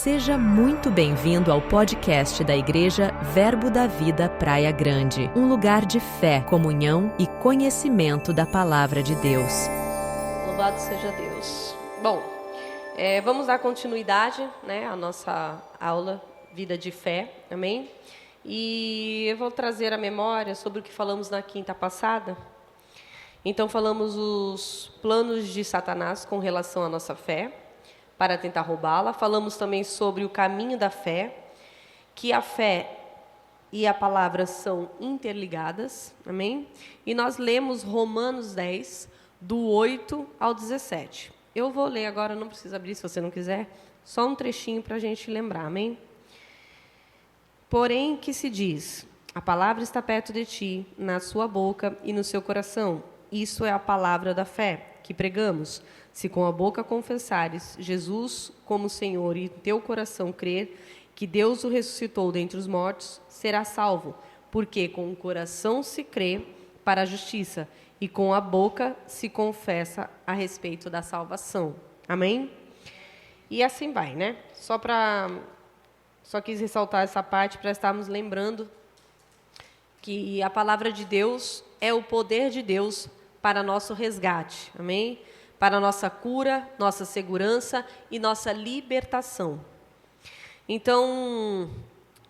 Seja muito bem-vindo ao podcast da Igreja Verbo da Vida Praia Grande, um lugar de fé, comunhão e conhecimento da Palavra de Deus. Louvado seja Deus. Bom, vamos dar continuidade, à nossa aula Vida de Fé, amém? E eu vou trazer a memória sobre o que falamos na quinta passada. Então, falamos os planos de Satanás com relação à nossa fé, para tentar roubá-la. Falamos também sobre o caminho da fé, que a fé e a palavra são interligadas, amém? E nós lemos Romanos 10, do 8 ao 17. Eu vou ler agora, não precisa abrir se você não quiser, só um trechinho para a gente lembrar, amém? Porém, que se diz, a palavra está perto de ti, na sua boca e no seu coração. Isso é a palavra da fé que pregamos. Se com a boca confessares Jesus como Senhor e em teu coração crer que Deus o ressuscitou dentre os mortos, serás salvo. Porque com o coração se crê para a justiça e com a boca se confessa a respeito da salvação. Amém? E assim vai, Só quis ressaltar essa parte para estarmos lembrando que a palavra de Deus é o poder de Deus para nosso resgate, amém? Para nossa cura, nossa segurança e nossa libertação. Então,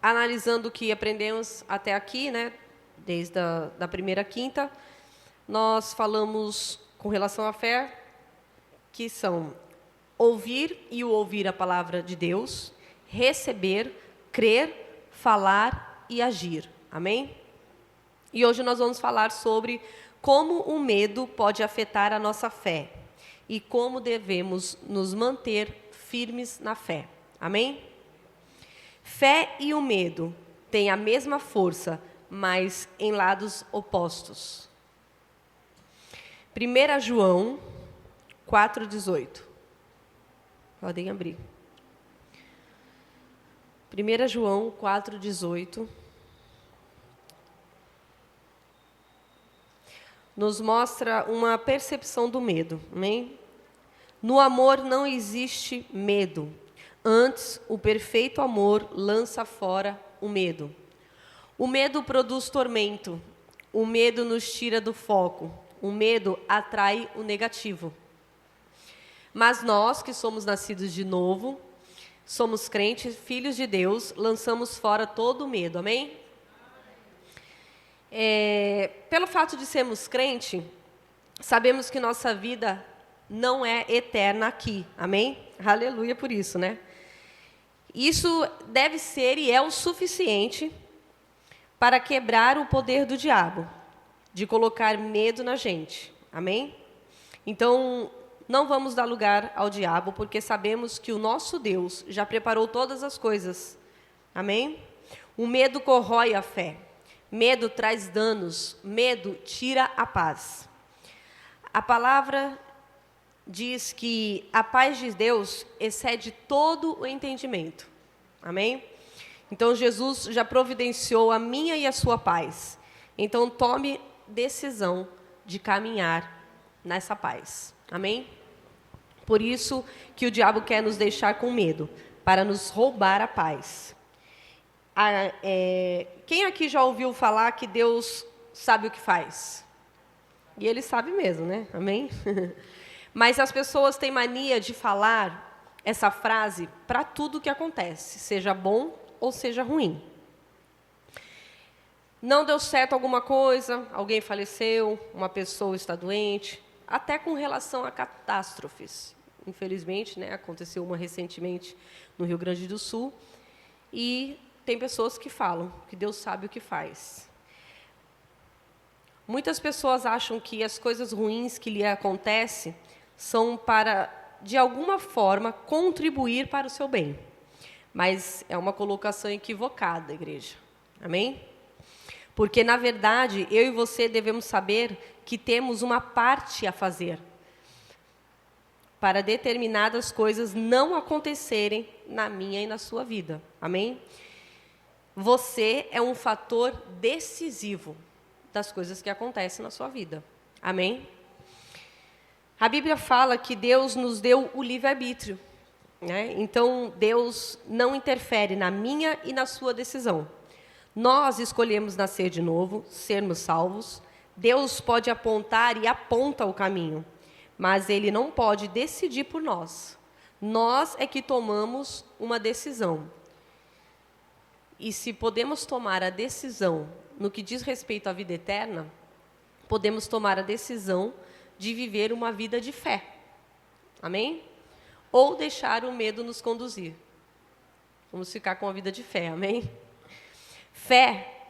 analisando o que aprendemos até aqui, desde a primeira quinta, nós falamos com relação à fé, que são ouvir e ouvir a palavra de Deus, receber, crer, falar e agir, amém? E hoje nós vamos falar sobre como o medo pode afetar a nossa fé e como devemos nos manter firmes na fé. Amém? Fé e o medo têm a mesma força, mas em lados opostos. 1 João 4,18. Podem abrir. 1 João 4,18. Nos mostra uma percepção do medo, amém? No amor não existe medo. Antes, o perfeito amor lança fora o medo. O medo produz tormento. O medo nos tira do foco. O medo atrai o negativo. Mas nós, que somos nascidos de novo, somos crentes, filhos de Deus, lançamos fora todo o medo, amém? Pelo fato de sermos crente, sabemos que nossa vida não é eterna aqui, amém? Aleluia por isso, Isso deve ser e é o suficiente para quebrar o poder do diabo, de colocar medo na gente, amém? Então, não vamos dar lugar ao diabo, porque sabemos que o nosso Deus já preparou todas as coisas, amém? O medo corrói a fé. Medo traz danos, medo tira a paz. A palavra diz que a paz de Deus excede todo o entendimento. Amém? Então, Jesus já providenciou a minha e a sua paz. Então, tome decisão de caminhar nessa paz. Amém? Por isso que o diabo quer nos deixar com medo, para nos roubar a paz. Quem aqui já ouviu falar que Deus sabe o que faz? E Ele sabe mesmo, Amém? Mas as pessoas têm mania de falar essa frase para tudo que acontece, seja bom ou seja ruim. Não deu certo alguma coisa, alguém faleceu, uma pessoa está doente, até com relação a catástrofes. Infelizmente, aconteceu uma recentemente no Rio Grande do Sul, e tem pessoas que falam que Deus sabe o que faz. Muitas pessoas acham que as coisas ruins que lhe acontecem são para, de alguma forma, contribuir para o seu bem. Mas é uma colocação equivocada, igreja. Amém? Porque, na verdade, eu e você devemos saber que temos uma parte a fazer para determinadas coisas não acontecerem na minha e na sua vida. Amém? Você é um fator decisivo das coisas que acontecem na sua vida. Amém? A Bíblia fala que Deus nos deu o livre-arbítrio. né? Então, Deus não interfere na minha e na sua decisão. Nós escolhemos nascer de novo, sermos salvos. Deus pode apontar e aponta o caminho, mas Ele não pode decidir por nós. Nós é que tomamos uma decisão. E se podemos tomar a decisão no que diz respeito à vida eterna, podemos tomar a decisão de viver uma vida de fé. Amém? Ou deixar o medo nos conduzir. Vamos ficar com a vida de fé, amém?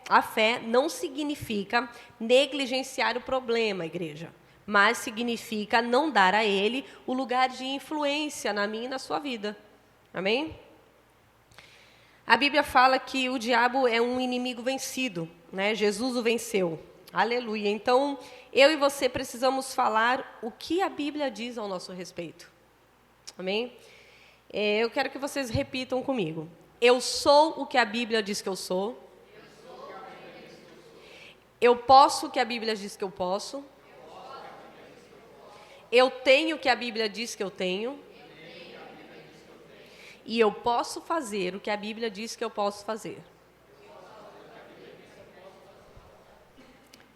A fé não significa negligenciar o problema, igreja, mas significa não dar a ele o lugar de influência na minha e na sua vida. Amém? A Bíblia fala que o diabo é um inimigo vencido, né? Jesus o venceu. Aleluia. Então, eu e você precisamos falar o que a Bíblia diz ao nosso respeito. Amém? Eu quero que vocês repitam comigo. Eu sou o que a Bíblia diz que eu sou. Eu posso o que a Bíblia diz que eu posso. Eu tenho o que a Bíblia diz que eu tenho. E eu posso fazer o que a Bíblia diz que eu posso fazer.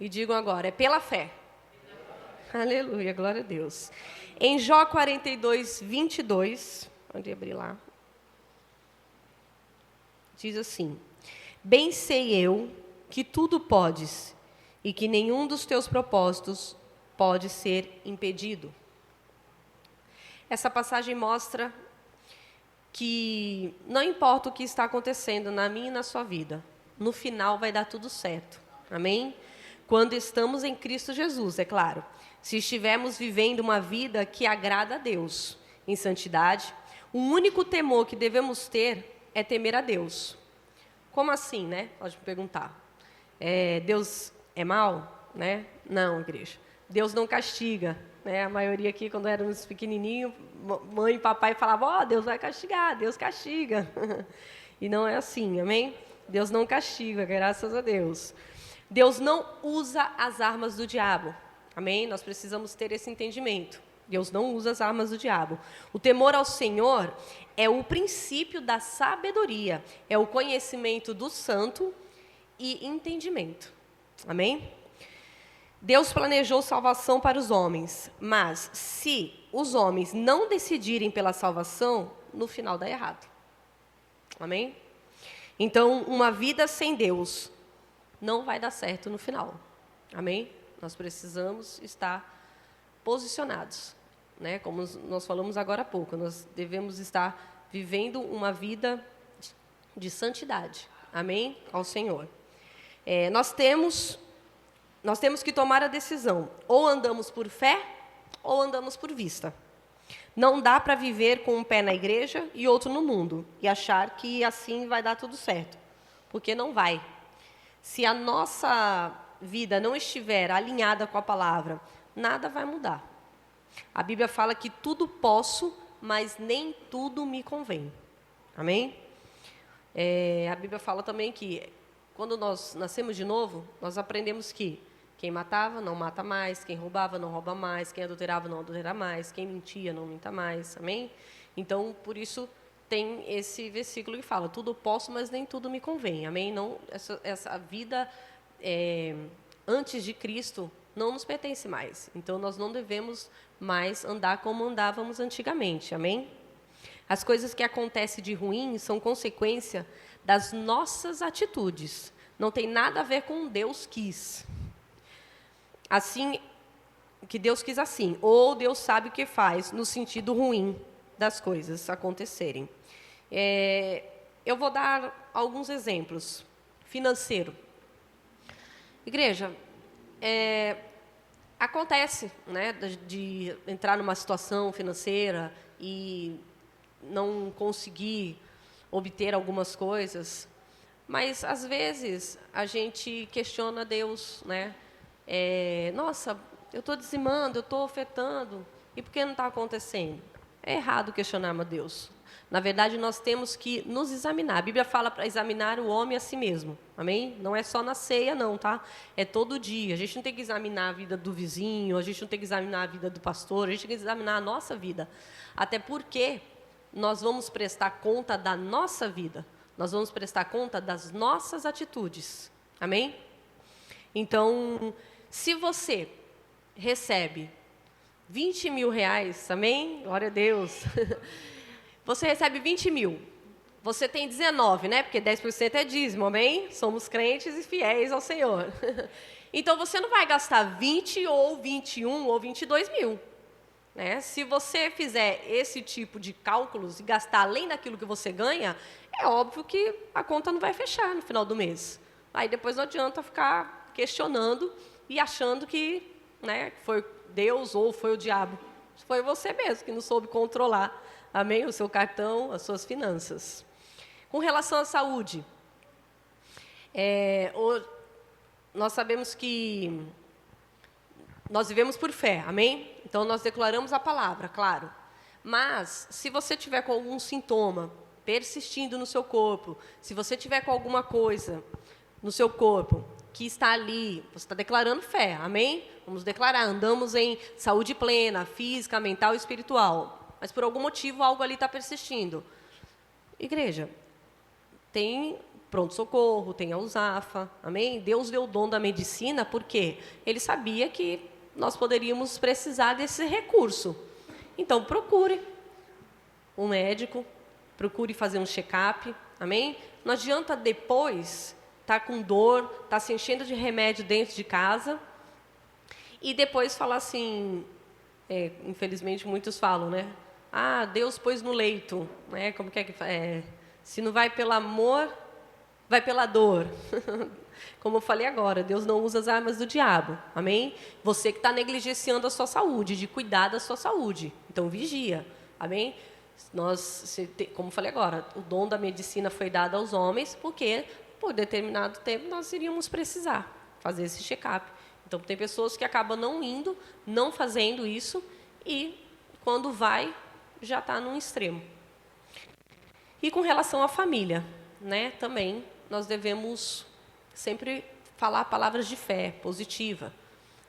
E digam agora, é pela fé. Aleluia, glória a Deus. Em Jó 42, 22, pode abrir lá. Diz assim: bem sei eu que tudo podes e que nenhum dos teus propósitos pode ser impedido. Essa passagem mostra que não importa o que está acontecendo na minha e na sua vida, no final vai dar tudo certo. Amém? Quando estamos em Cristo Jesus, é claro. Se estivermos vivendo uma vida que agrada a Deus, em santidade, o único temor que devemos ter é temer a Deus. Como assim, né? Pode me perguntar. Deus é mau? Né? Não, igreja. Deus não castiga. Né? A maioria aqui, quando éramos pequenininhos, mãe e papai falavam, Deus vai castigar, Deus castiga. E não é assim, amém? Deus não castiga, graças a Deus. Deus não usa as armas do diabo, amém? Nós precisamos ter esse entendimento. Deus não usa as armas do diabo. O temor ao Senhor é o princípio da sabedoria, é o conhecimento do santo e entendimento, amém? Deus planejou salvação para os homens, mas se os homens não decidirem pela salvação, no final dá errado. Amém? Então, uma vida sem Deus não vai dar certo no final. Amém? Nós precisamos estar posicionados, né? Como nós falamos agora há pouco, nós devemos estar vivendo uma vida de santidade. Amém? Ao Senhor. Nós temos que tomar a decisão, ou andamos por fé, ou andamos por vista. Não dá para viver com um pé na igreja e outro no mundo, e achar que assim vai dar tudo certo, porque não vai. Se a nossa vida não estiver alinhada com a palavra, nada vai mudar. A Bíblia fala que tudo posso, mas nem tudo me convém. Amém? A Bíblia fala também que, quando nós nascemos de novo, nós aprendemos que quem matava, não mata mais. Quem roubava, não rouba mais. Quem adulterava, não adultera mais. Quem mentia, não minta mais. Amém? Então, por isso, tem esse versículo que fala, tudo posso, mas nem tudo me convém. Amém? Não, essa vida antes de Cristo não nos pertence mais. Então, nós não devemos mais andar como andávamos antigamente. Amém? As coisas que acontecem de ruim são consequência das nossas atitudes. Não tem nada a ver com Deus quis. Assim, que Deus quis assim, ou Deus sabe o que faz, no sentido ruim das coisas acontecerem. Eu vou dar alguns exemplos. Financeiro. Igreja, acontece, né, de entrar numa situação financeira e não conseguir obter algumas coisas, mas, às vezes, a gente questiona Deus, né? Nossa, eu estou dizimando, eu estou ofertando, e por que não está acontecendo? É errado questionarmos a Deus. Na verdade, nós temos que nos examinar. A Bíblia fala para examinar o homem a si mesmo. Amém? Não é só na ceia, não, tá? É todo dia. A gente não tem que examinar a vida do vizinho, a gente não tem que examinar a vida do pastor, a gente tem que examinar a nossa vida. Até porque nós vamos prestar conta da nossa vida. Nós vamos prestar conta das nossas atitudes. Amém? Então, se você recebe 20 mil reais, amém? Glória a Deus. Você recebe 20 mil. Você tem 19, né? Porque 10% é dízimo, amém? Somos crentes e fiéis ao Senhor. Então, você não vai gastar 20 ou 21 ou 22 mil. Né? Se você fizer esse tipo de cálculos e gastar além daquilo que você ganha, é óbvio que a conta não vai fechar no final do mês. Aí depois não adianta ficar questionando e achando que, né, foi Deus ou foi o diabo. Foi você mesmo que não soube controlar, amém? O seu cartão, as suas finanças. Com relação à saúde, nós sabemos que nós vivemos por fé, amém? Então, nós declaramos a palavra, claro. Mas, se você tiver com algum sintoma persistindo no seu corpo, se você tiver com alguma coisa no seu corpo que está ali, você está declarando fé, amém? Vamos declarar, andamos em saúde plena, física, mental e espiritual. Mas, por algum motivo, algo ali está persistindo. Igreja, tem pronto-socorro, tem a USAFA, amém? Deus deu o dom da medicina porque Ele sabia que nós poderíamos precisar desse recurso. Então, procure um médico, procure fazer um check-up, amém? Não adianta depois estar com dor, estar se enchendo de remédio dentro de casa e depois falar assim, infelizmente muitos falam, né? Ah, Deus pôs no leito, né? Como que é? Se não vai pelo amor, vai pela dor. Como eu falei agora, Deus não usa as armas do diabo, amém? Você que está negligenciando a sua saúde, de cuidar da sua saúde. Então, vigia, amém? Como eu falei agora, o dom da medicina foi dado aos homens, porque, por determinado tempo, nós iríamos precisar fazer esse check-up. Então, tem pessoas que acabam não indo, não fazendo isso, e, quando vai, já está num extremo. E com relação à família, né, também, nós devemos sempre falar palavras de fé, positiva.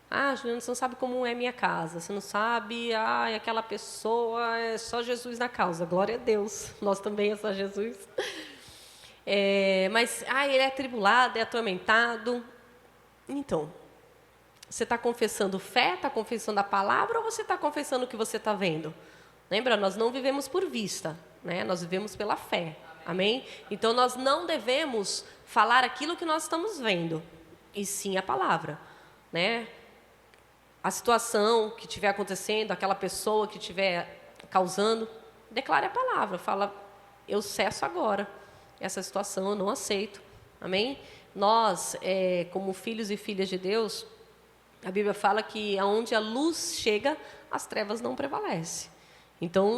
Ah, Juliana, você não sabe como é minha casa. Você não sabe, aquela pessoa é só Jesus na causa. Glória a Deus. Nós também é só Jesus. Mas, ele é atribulado, é atormentado. Então, você está confessando fé, está confessando a palavra, ou você está confessando o que você está vendo? Lembra, nós não vivemos por vista, né? Nós vivemos pela fé. Amém? Então, nós não devemos falar aquilo que nós estamos vendo, e sim a palavra, né? A situação que estiver acontecendo, aquela pessoa que estiver causando, declare a palavra, fala, eu cesso agora essa situação, eu não aceito. Amém? Nós, como filhos e filhas de Deus, a Bíblia fala que aonde a luz chega, as trevas não prevalecem. Então,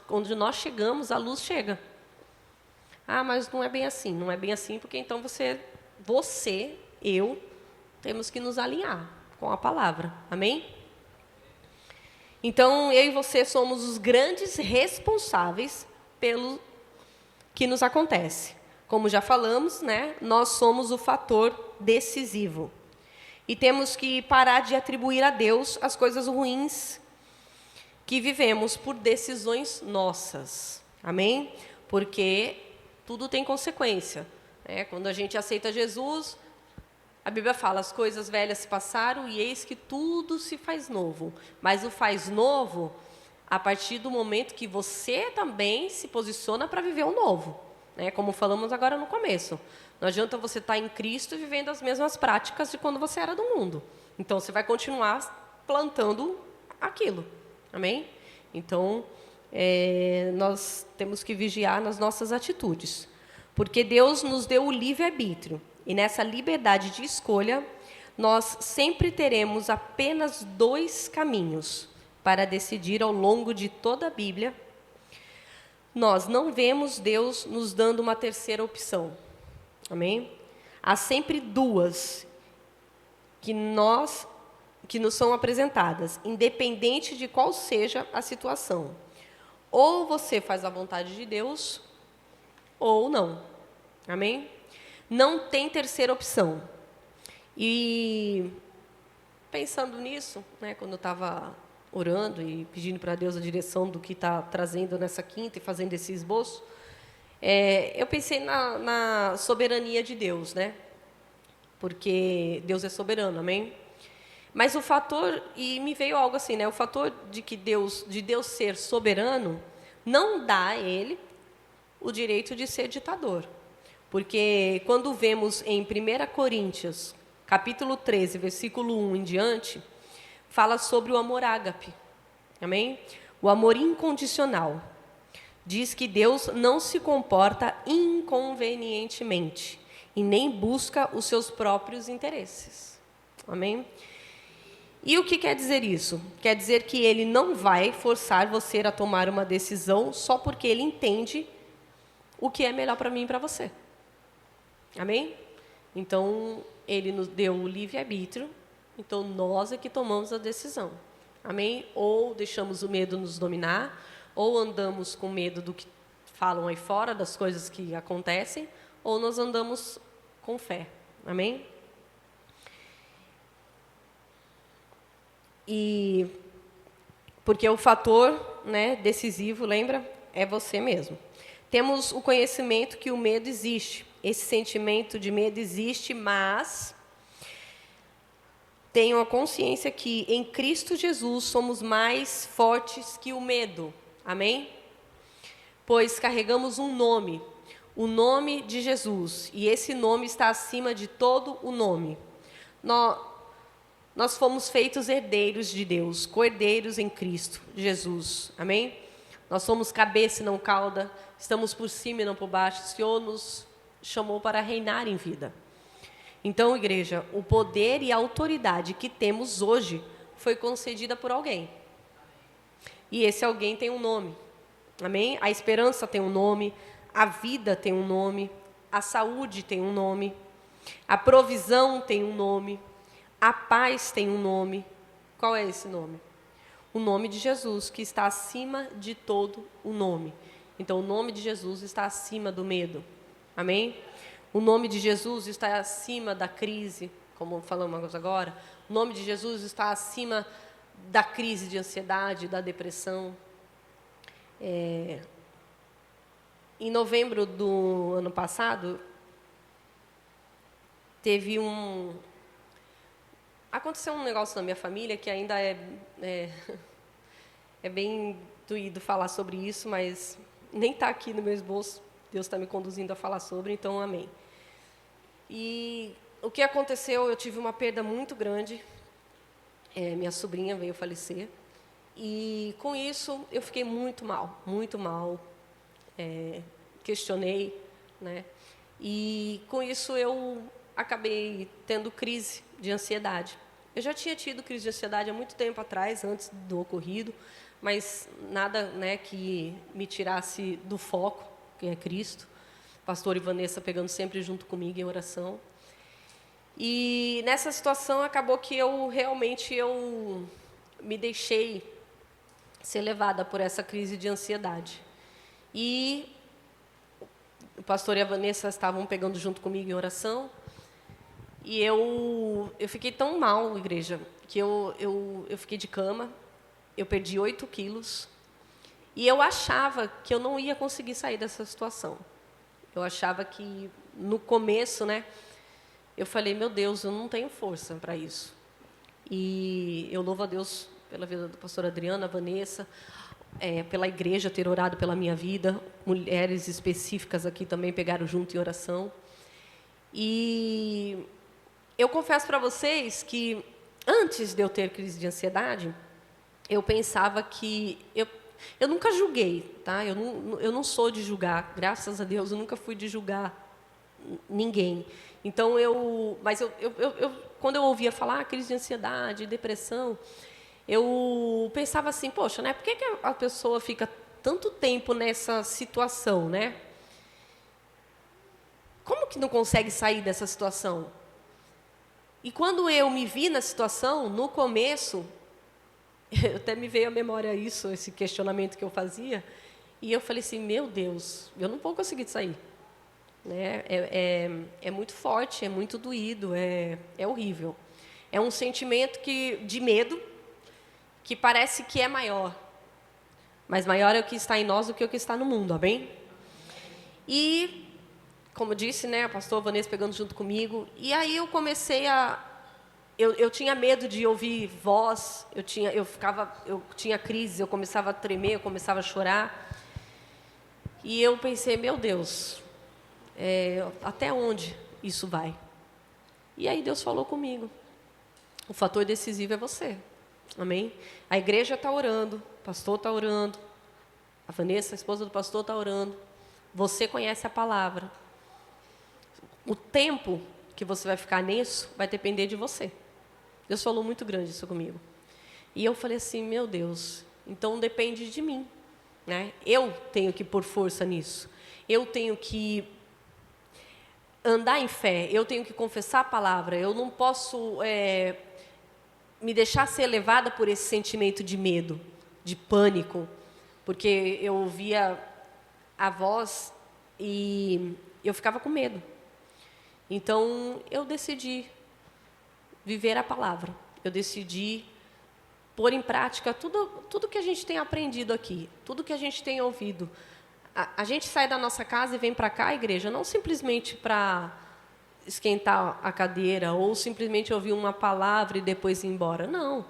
onde nós chegamos, a luz chega. Ah, mas não é bem assim. Não é bem assim, porque então eu, temos que nos alinhar com a palavra. Amém? Então, eu e você somos os grandes responsáveis pelo que nos acontece. Como já falamos, né? Nós somos o fator decisivo. E temos que parar de atribuir a Deus as coisas ruins que vivemos por decisões nossas. Amém? Porque tudo tem consequência. Quando a gente aceita Jesus, a Bíblia fala, as coisas velhas se passaram e eis que tudo se faz novo. Mas o faz novo a partir do momento que você também se posiciona para viver o novo. Como falamos agora no começo. Não adianta você estar em Cristo e vivendo as mesmas práticas de quando você era do mundo. Então, você vai continuar plantando aquilo. Amém? Então, nós temos que vigiar nas nossas atitudes. Porque Deus nos deu o livre-arbítrio. E nessa liberdade de escolha, nós sempre teremos apenas 2 caminhos para decidir ao longo de toda a Bíblia. Nós não vemos Deus nos dando uma terceira opção. Amém? Há sempre 2 que nos são apresentadas, independente de qual seja a situação. Ou você faz a vontade de Deus, ou não. Amém? Não tem terceira opção. E pensando nisso, quando eu estava orando e pedindo para Deus a direção do que está trazendo nessa quinta e fazendo esse esboço, eu pensei na soberania de Deus, né? Porque Deus é soberano, amém? Mas o fator, e me veio algo assim, né? O fator de Deus ser soberano não dá a ele o direito de ser ditador. Porque quando vemos em 1 Coríntios, capítulo 13, versículo 1 em diante, fala sobre o amor ágape. Amém? O amor incondicional. Diz que Deus não se comporta inconvenientemente e nem busca os seus próprios interesses. Amém? E o que quer dizer isso? Quer dizer que ele não vai forçar você a tomar uma decisão só porque ele entende o que é melhor para mim e para você. Amém? Então, ele nos deu o livre-arbítrio, então nós é que tomamos a decisão. Amém? Ou deixamos o medo nos dominar, ou andamos com medo do que falam aí fora, das coisas que acontecem, ou nós andamos com fé. Amém? E porque o fator, né, decisivo, lembra? É você mesmo. Temos o conhecimento que o medo existe. Esse sentimento de medo existe, mas tenham a consciência que em Cristo Jesus somos mais fortes que o medo. Amém? Pois carregamos um nome, o nome de Jesus. E esse nome está acima de todo o nome. Nós fomos feitos herdeiros de Deus, co-herdeiros em Cristo Jesus. Amém? Nós somos cabeça e não cauda, estamos por cima e não por baixo. O Senhor nos chamou para reinar em vida. Então, igreja, o poder e a autoridade que temos hoje foi concedida por alguém. E esse alguém tem um nome. Amém? A esperança tem um nome, a vida tem um nome, a saúde tem um nome, a provisão tem um nome, a paz tem um nome. Qual é esse nome? O nome de Jesus, que está acima de todo o nome. Então, o nome de Jesus está acima do medo. Amém? O nome de Jesus está acima da crise, como falamos agora. O nome de Jesus está acima da crise de ansiedade, da depressão. Em novembro do ano passado, aconteceu um negócio na minha família que ainda é bem doído falar sobre isso, mas nem está aqui no meu esboço. Deus está me conduzindo a falar sobre, então amém. E o que aconteceu, eu tive uma perda muito grande. Minha sobrinha veio falecer. E com isso eu fiquei muito mal, muito mal. Questionei, né? E com isso eu acabei tendo crise de ansiedade. Eu já tinha tido crise de ansiedade há muito tempo atrás, antes do ocorrido, mas nada, né, que me tirasse do foco, que é Cristo. Pastor e Vanessa pegando sempre junto comigo em oração. E nessa situação acabou que eu me deixei ser levada por essa crise de ansiedade. E o pastor e a Vanessa estavam pegando junto comigo em oração. E eu fiquei tão mal, igreja, que eu fiquei de cama, eu perdi 8 quilos. E eu achava que eu não ia conseguir sair dessa situação. Eu achava que, no começo, né, eu falei, meu Deus, eu não tenho força para isso. E eu louvo a Deus pela vida do pastor Adriano, a Vanessa, pela igreja ter orado pela minha vida. Mulheres específicas aqui também pegaram junto em oração. E eu confesso para vocês que, antes de eu ter crise de ansiedade, eu pensava que... Eu nunca julguei, tá? Eu não sou de julgar, graças a Deus, eu nunca fui de julgar ninguém. Então, quando eu ouvia falar crise de ansiedade, depressão, eu pensava assim, poxa, né? Por que a pessoa fica tanto tempo nessa situação, né? Como que não consegue sair dessa situação? E quando eu me vi na situação, no começo... Até me veio à memória esse questionamento que eu fazia, e eu falei assim, meu Deus, eu não vou conseguir sair. Né? É muito forte, é muito doído, é horrível. É um sentimento de medo, que parece que é maior, mas maior é o que está em nós do que o que está no mundo, amém? E, como disse, né, a pastora Vanessa pegando junto comigo, e aí eu comecei a... Eu tinha medo de ouvir voz, eu tinha crise, eu começava a tremer, eu começava a chorar, e eu pensei, meu Deus, até onde isso vai? E aí Deus falou comigo, o fator decisivo é você, amém? A igreja está orando, o pastor está orando, a Vanessa, a esposa do pastor, está orando, você conhece a palavra. O tempo que você vai ficar nisso vai depender de você. Deus falou muito grande isso comigo. E eu falei assim, meu Deus, então depende de mim, né? Eu tenho que pôr força nisso. Eu tenho que andar em fé, eu tenho que confessar a palavra, eu não posso me deixar ser levada por esse sentimento de medo, de pânico, porque eu ouvia a voz e eu ficava com medo. Então, eu decidi viver a palavra, eu decidi pôr em prática tudo que a gente tem aprendido aqui, tudo que a gente tem ouvido. A gente sai da nossa casa e vem para cá, igreja, não simplesmente para esquentar a cadeira ou simplesmente ouvir uma palavra e depois ir embora. Não.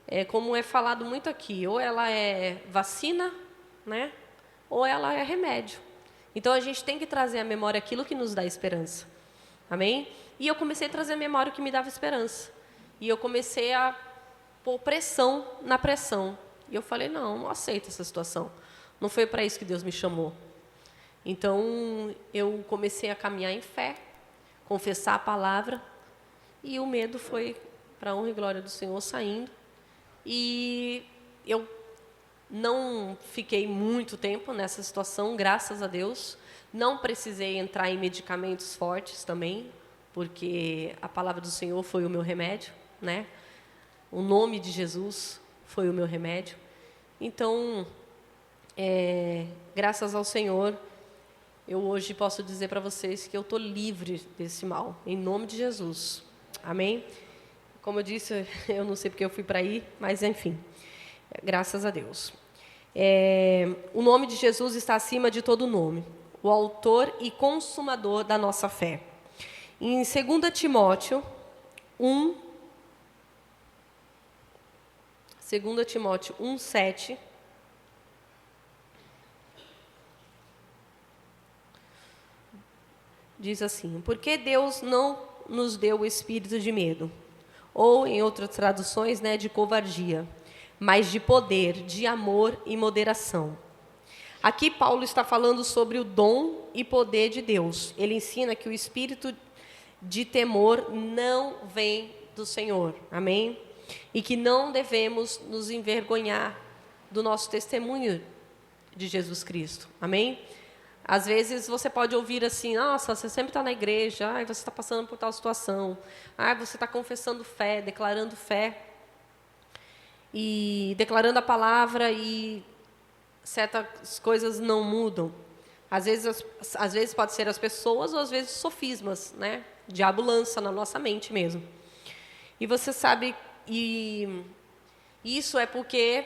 É como é falado muito aqui, ou ela é vacina, né? Ou ela é remédio. Então, a gente tem que trazer à memória aquilo que nos dá esperança. Amém? E eu comecei a trazer à memória o que me dava esperança. E eu comecei a pôr pressão na pressão. E eu falei, não aceito essa situação. Não foi para isso que Deus me chamou. Então, eu comecei a caminhar em fé, confessar a palavra, e o medo foi, para a honra e glória do Senhor, saindo. E eu não fiquei muito tempo nessa situação, graças a Deus. Não precisei entrar em medicamentos fortes também, porque a palavra do Senhor foi o meu remédio, né? O nome de Jesus foi o meu remédio. Então, graças ao Senhor, eu hoje posso dizer para vocês que eu estou livre desse mal, em nome de Jesus. Amém? Como eu disse, eu não sei porque eu fui para aí, mas enfim, graças a Deus. O nome de Jesus está acima de todo nome, o autor e consumador da nossa fé. Em 2 Timóteo 1, 2 Timóteo 1:7, diz assim, porque Deus não nos deu o espírito de medo, ou em outras traduções, né, de covardia, mas de poder, de amor e moderação. Aqui Paulo está falando sobre o dom e poder de Deus. Ele ensina que o espírito de temor não vem do Senhor, amém? E que não devemos nos envergonhar do nosso testemunho de Jesus Cristo, amém? Às vezes você pode ouvir assim, nossa, você sempre está na igreja, você está passando por tal situação, você está confessando fé, declarando fé, e declarando a palavra e certas coisas não mudam. Às vezes pode ser as pessoas ou às vezes sofismas, né? O diabo lança na nossa mente mesmo. E você sabe, e isso é porque,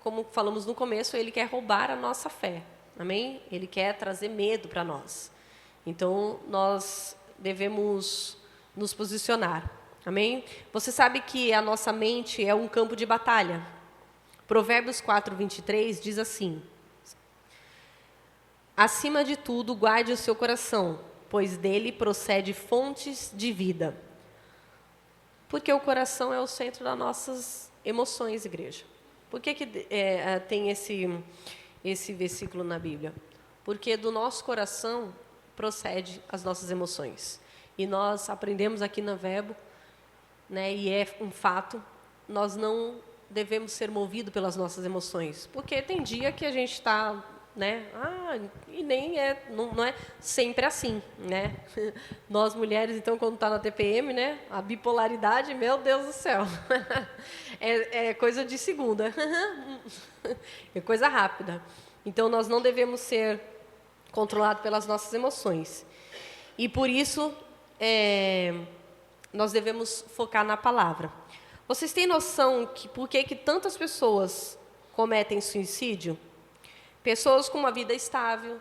como falamos no começo, ele quer roubar a nossa fé. Amém? Ele quer trazer medo para nós. Então, nós devemos nos posicionar. Amém? Você sabe que a nossa mente é um campo de batalha. Provérbios 4:23 diz assim, acima de tudo, guarde o seu coração, pois dele procede fontes de vida. Porque o coração é o centro das nossas emoções, igreja. Por que tem esse versículo na Bíblia? Porque do nosso coração procede as nossas emoções. E nós aprendemos aqui na Verbo, né, e é um fato, nós não devemos ser movidos pelas nossas emoções. Porque tem dia que a gente está, né, e nem não é sempre assim, né? Nós mulheres, então, quando está na TPM, né, a bipolaridade, meu Deus do céu, é coisa de segunda, é coisa rápida. Então, nós não devemos ser controlados pelas nossas emoções. E, por isso, nós devemos focar na palavra. Vocês têm noção que por que tantas pessoas cometem suicídio? Pessoas com uma vida estável,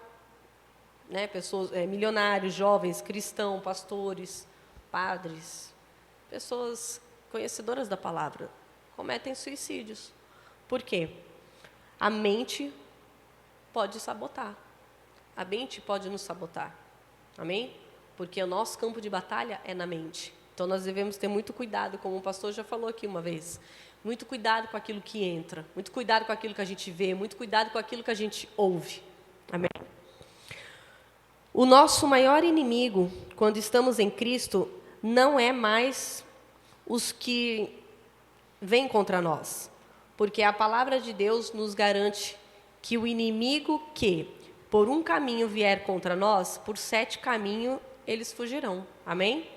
né? Pessoas, milionários, jovens, cristãos, pastores, padres, pessoas conhecedoras da palavra, cometem suicídios. Por quê? A mente pode sabotar. A mente pode nos sabotar. Amém? Porque o nosso campo de batalha é na mente. Então, nós devemos ter muito cuidado, como o pastor já falou aqui uma vez. Muito cuidado com aquilo que entra. Muito cuidado com aquilo que a gente vê. Muito cuidado com aquilo que a gente ouve. Amém? O nosso maior inimigo, quando estamos em Cristo, não é mais os que vêm contra nós. Porque a palavra de Deus nos garante que o inimigo que por um caminho vier contra nós, por 7 caminhos eles fugirão. Amém?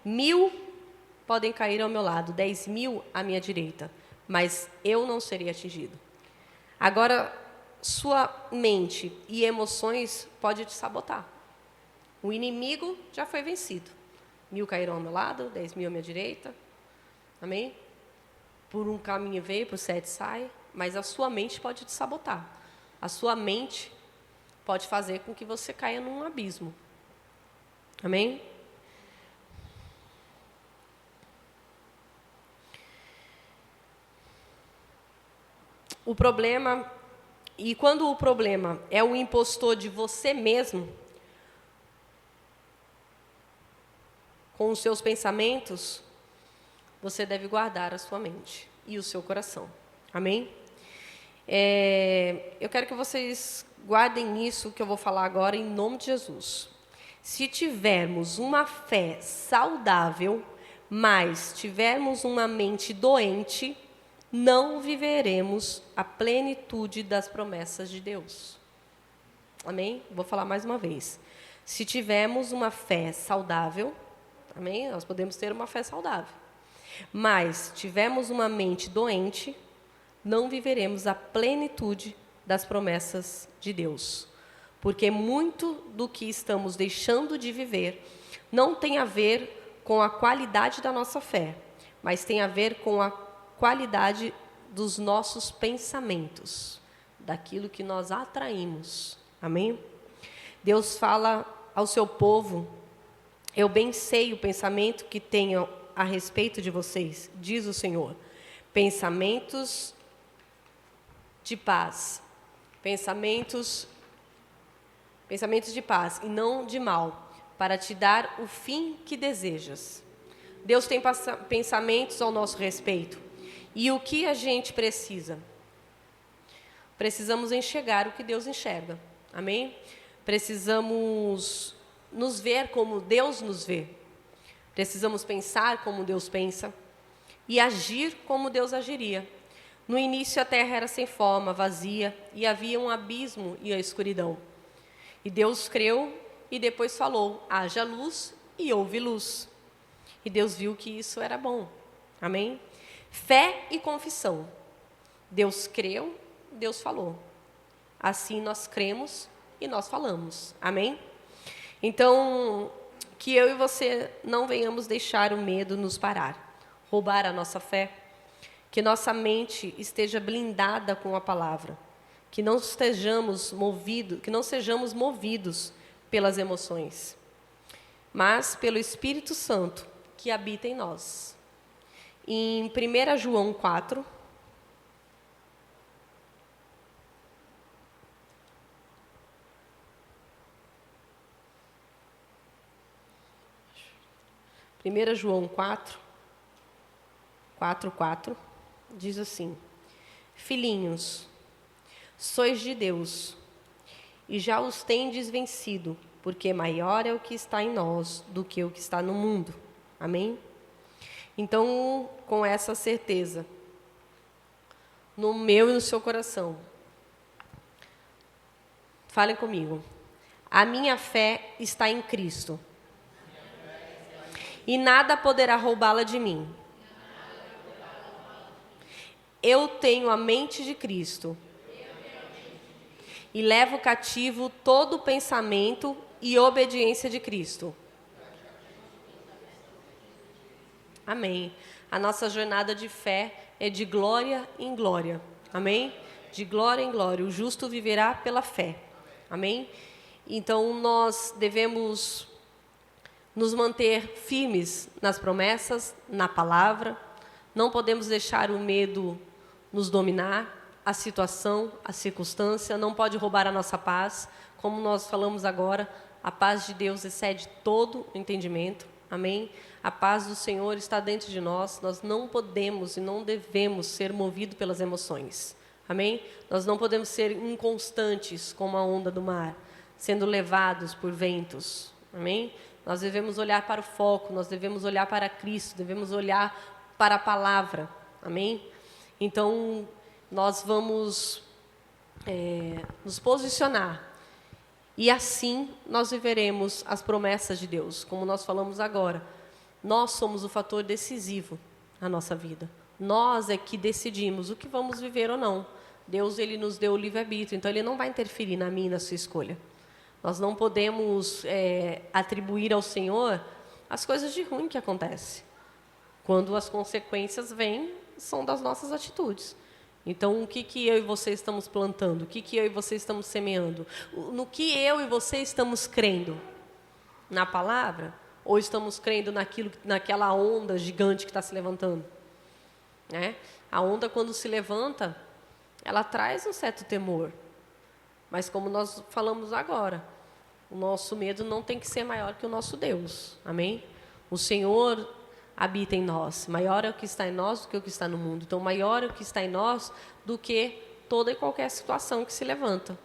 1000 podem cair ao meu lado, 10.000 à minha direita, mas eu não serei atingido. Agora, sua mente e emoções podem te sabotar. O inimigo já foi vencido. 1000 cairão ao meu lado, 10.000 à minha direita. Amém? Por um caminho veio, por 7 sai, mas a sua mente pode te sabotar. A sua mente pode fazer com que você caia num abismo. Amém? O problema, e quando o problema é o impostor de você mesmo, com os seus pensamentos, você deve guardar a sua mente e o seu coração. Amém? Eu quero que vocês guardem isso que eu vou falar agora em nome de Jesus. Se tivermos uma fé saudável, mas tivermos uma mente doente, não viveremos a plenitude das promessas de Deus. Amém? Vou falar mais uma vez. Se tivermos uma fé saudável, amém? Nós podemos ter uma fé saudável. Mas tivermos uma mente doente, não viveremos a plenitude das promessas de Deus. Porque muito do que estamos deixando de viver não tem a ver com a qualidade da nossa fé, mas tem a ver com a qualidade dos nossos pensamentos, daquilo que nós atraímos. Amém? Deus fala ao seu povo: eu bem sei o pensamento que tenho a respeito de vocês, diz o Senhor. Pensamentos de paz, pensamentos de paz e não de mal, para te dar o fim que desejas. Deus tem pensamentos ao nosso respeito. E o que a gente precisa? Precisamos enxergar o que Deus enxerga. Amém? Precisamos nos ver como Deus nos vê. Precisamos pensar como Deus pensa e agir como Deus agiria. No início a terra era sem forma, vazia, e havia um abismo e a escuridão. E Deus creu e depois falou: haja luz, e houve luz. E Deus viu que isso era bom. Amém? Fé e confissão. Deus creu, Deus falou. Assim nós cremos e nós falamos. Amém? Então, que eu e você não venhamos deixar o medo nos parar, roubar a nossa fé, que nossa mente esteja blindada com a palavra, que não sejamos movidos pelas emoções, mas pelo Espírito Santo que habita em nós. Em 1 João 4, João 4, 4, diz assim: filhinhos, sois de Deus, e já os tendes vencido, porque maior é o que está em nós do que o que está no mundo. Amém? Então, com essa certeza, no meu e no seu coração, falem comigo: a minha fé está em Cristo, e nada poderá roubá-la de mim. Eu tenho a mente de Cristo, e levo cativo todo pensamento e obediência de Cristo. Amém. A nossa jornada de fé é de glória em glória. Amém? De glória em glória. O justo viverá pela fé. Amém? Então, nós devemos nos manter firmes nas promessas, na palavra. Não podemos deixar o medo nos dominar, a situação, a circunstância. Não pode roubar a nossa paz. Como nós falamos agora, a paz de Deus excede todo o entendimento. Amém? A paz do Senhor está dentro de nós. Nós não podemos e não devemos ser movidos pelas emoções. Amém? Nós não podemos ser inconstantes como a onda do mar, sendo levados por ventos. Amém? Nós devemos olhar para o foco, nós devemos olhar para Cristo, devemos olhar para a palavra. Amém? Então, nós vamos nos posicionar. E assim nós viveremos as promessas de Deus, como nós falamos agora. Nós somos o fator decisivo na nossa vida. Nós é que decidimos o que vamos viver ou não. Deus, Ele nos deu o livre-arbítrio, então Ele não vai interferir na minha e na sua escolha. Nós não podemos atribuir ao Senhor as coisas de ruim que acontecem. Quando as consequências vêm, são das nossas atitudes. Então, o que eu e você estamos plantando? O que eu e você estamos semeando? No que eu e você estamos crendo? Na palavra? Ou estamos crendo naquela onda gigante que está se levantando? A onda, quando se levanta, ela traz um certo temor. Mas como nós falamos agora, o nosso medo não tem que ser maior que o nosso Deus. Amém? O Senhor habita em nós. Maior é o que está em nós do que o que está no mundo. Então, maior é o que está em nós do que toda e qualquer situação que se levanta.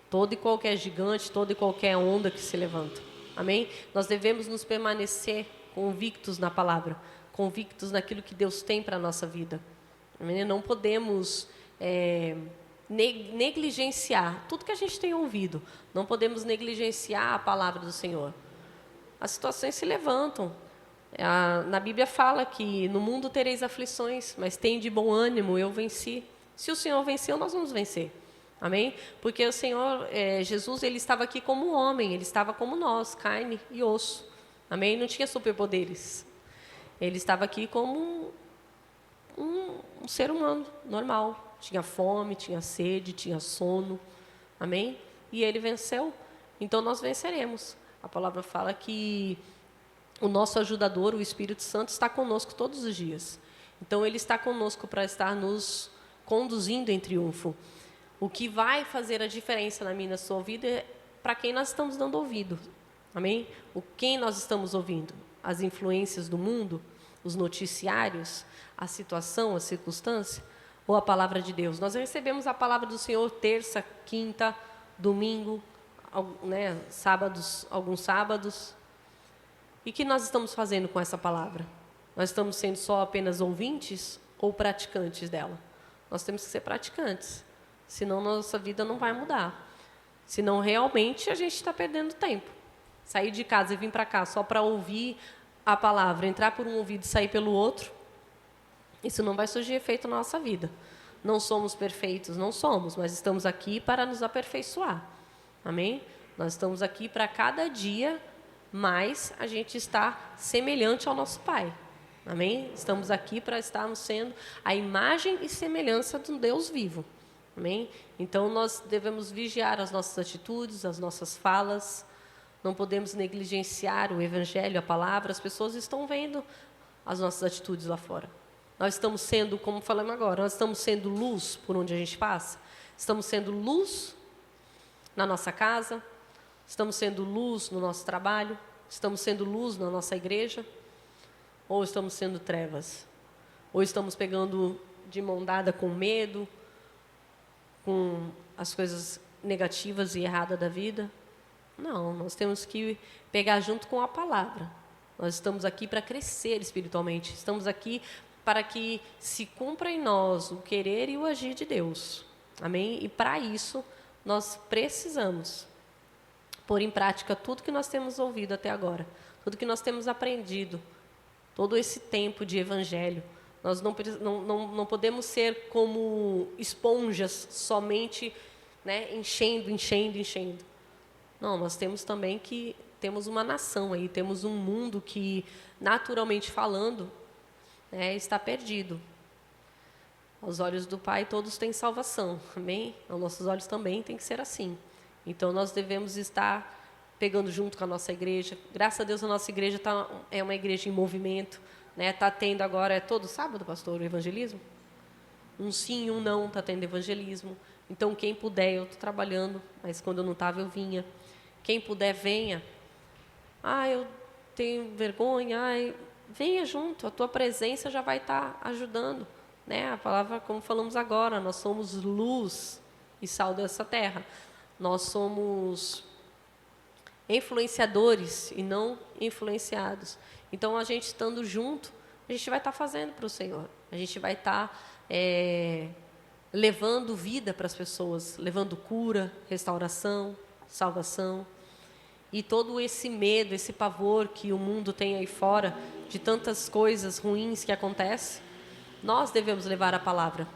Todo e qualquer gigante, toda e qualquer onda que se levanta. Amém? Nós devemos nos permanecer convictos na palavra, convictos naquilo que Deus tem para a nossa vida. Amém? Não podemos negligenciar tudo que a gente tem ouvido. Não podemos negligenciar a palavra do Senhor. As situações se levantam. Na Bíblia fala que no mundo tereis aflições, mas tem de bom ânimo, eu venci. Se o Senhor venceu, nós vamos vencer. Amém? Porque o Senhor, Jesus, Ele estava aqui como homem, Ele estava como nós, carne e osso. Amém? Não tinha superpoderes. Ele estava aqui como um ser humano normal. Tinha fome, tinha sede, tinha sono. Amém? E Ele venceu. Então, nós venceremos. A palavra fala que o nosso ajudador, o Espírito Santo, está conosco todos os dias. Então, Ele está conosco para estar nos conduzindo em triunfo. O que vai fazer a diferença na minha e na sua vida é para quem nós estamos dando ouvido. Amém? Quem nós estamos ouvindo? As influências do mundo? Os noticiários? A situação, a circunstância? Ou a palavra de Deus? Nós recebemos a palavra do Senhor terça, quinta, domingo, alguns sábados. E o que nós estamos fazendo com essa palavra? Nós estamos sendo só apenas ouvintes ou praticantes dela? Nós temos que ser praticantes, senão nossa vida não vai mudar. Senão, realmente, a gente está perdendo tempo. Sair de casa e vir para cá só para ouvir a palavra, entrar por um ouvido e sair pelo outro, isso não vai surgir efeito na nossa vida. Não somos perfeitos, não somos, mas estamos aqui para nos aperfeiçoar. Amém? Nós estamos aqui para cada dia mais a gente estar semelhante ao nosso Pai. Amém? Estamos aqui para estarmos sendo a imagem e semelhança de um Deus vivo. Amém? Então, nós devemos vigiar as nossas atitudes, as nossas falas. Não podemos negligenciar o Evangelho, a palavra. As pessoas estão vendo as nossas atitudes lá fora. Nós estamos sendo, como falamos agora, nós estamos sendo luz por onde a gente passa. Estamos sendo luz na nossa casa. Estamos sendo luz no nosso trabalho. Estamos sendo luz na nossa igreja. Ou estamos sendo trevas? Ou estamos pegando de mão dada com medo, com as coisas negativas e erradas da vida? Não, nós temos que pegar junto com a palavra. Nós estamos aqui para crescer espiritualmente. Estamos aqui para que se cumpra em nós o querer e o agir de Deus. Amém? E para isso, nós precisamos pôr em prática tudo que nós temos ouvido até agora, tudo que nós temos aprendido, todo esse tempo de evangelho. Nós não podemos ser como esponjas somente, enchendo. Não, nós temos temos uma nação aí, temos um mundo que, naturalmente falando, né, está perdido. Aos olhos do Pai, todos têm salvação. Amém? Aos nossos olhos também tem que ser assim. Então, nós devemos estar pegando junto com a nossa igreja. Graças a Deus, a nossa igreja é uma igreja em movimento. Está tendo agora, todo sábado, pastor, o evangelismo? Um sim, um não, está tendo evangelismo. Então, quem puder, eu estou trabalhando, mas quando eu não estava, eu vinha. Quem puder, venha. Eu tenho vergonha. Venha junto, a tua presença já vai estar ajudando. A palavra, como falamos agora, nós somos luz e sal dessa terra. Nós somos influenciadores e não influenciados. Então, a gente estando junto, a gente vai estar fazendo para o Senhor. A gente vai estar levando vida para as pessoas, levando cura, restauração, salvação. E todo esse medo, esse pavor que o mundo tem aí fora, de tantas coisas ruins que acontecem, nós devemos levar a palavra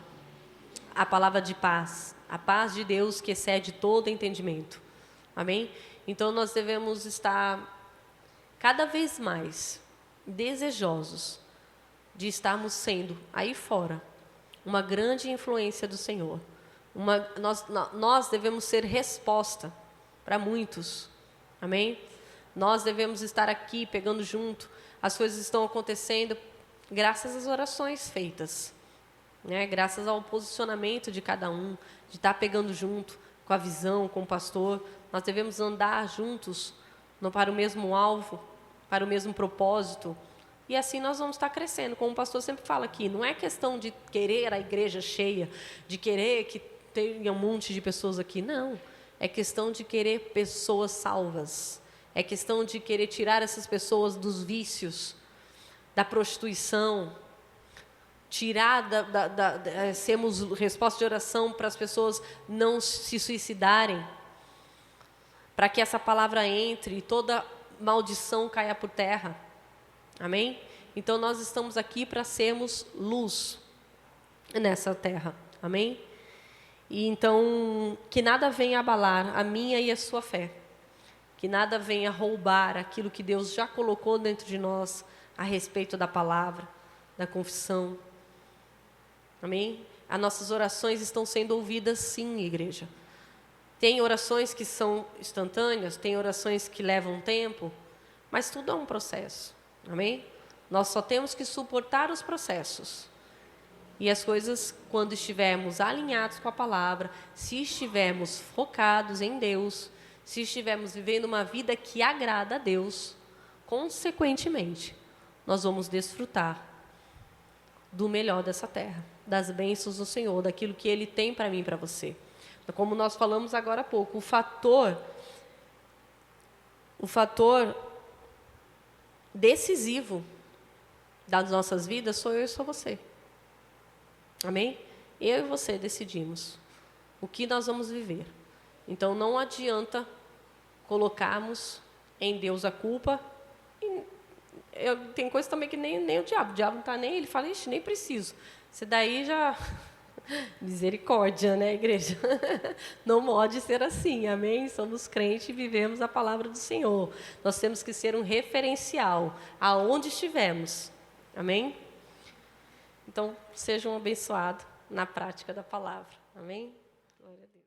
de paz, a paz de Deus que excede todo entendimento. Amém? Então, nós devemos estar cada vez mais desejosos de estarmos sendo, aí fora, uma grande influência do Senhor. Nós devemos ser resposta para muitos. Amém? Nós devemos estar aqui pegando junto. As coisas estão acontecendo graças às orações feitas, graças ao posicionamento de cada um, de estar pegando junto com a visão, com o pastor. Nós devemos andar juntos para o mesmo alvo, para o mesmo propósito. E assim nós vamos estar crescendo. Como o pastor sempre fala aqui, não é questão de querer a igreja cheia, de querer que tenha um monte de pessoas aqui. Não. É questão de querer pessoas salvas. É questão de querer tirar essas pessoas dos vícios, da prostituição, tirar sermos resposta de oração para as pessoas não se suicidarem, para que essa palavra entre e toda maldição caia por terra. Amém? Então, nós estamos aqui para sermos luz nessa terra. Amém? E então, que nada venha abalar a minha e a sua fé. Que nada venha roubar aquilo que Deus já colocou dentro de nós a respeito da palavra, da confissão. Amém? As nossas orações estão sendo ouvidas sim, igreja. Tem orações que são instantâneas, tem orações que levam tempo, mas tudo é um processo. Amém? Nós só temos que suportar os processos. E as coisas, quando estivermos alinhados com a palavra, se estivermos focados em Deus, se estivermos vivendo uma vida que agrada a Deus, consequentemente, nós vamos desfrutar do melhor dessa terra, das bênçãos do Senhor, daquilo que Ele tem para mim e para você. Como nós falamos agora há pouco, o fator decisivo das nossas vidas sou eu e sou você. Amém? Eu e você decidimos o que nós vamos viver. Então, não adianta colocarmos em Deus a culpa. Tem coisa também que nem o diabo não está nem, ele fala, ixi, nem preciso. Você daí já... Misericórdia, né, igreja? Não pode ser assim, amém? Somos crentes e vivemos a palavra do Senhor. Nós temos que ser um referencial aonde estivermos, amém? Então, sejam abençoados na prática da palavra, amém? Glória a Deus.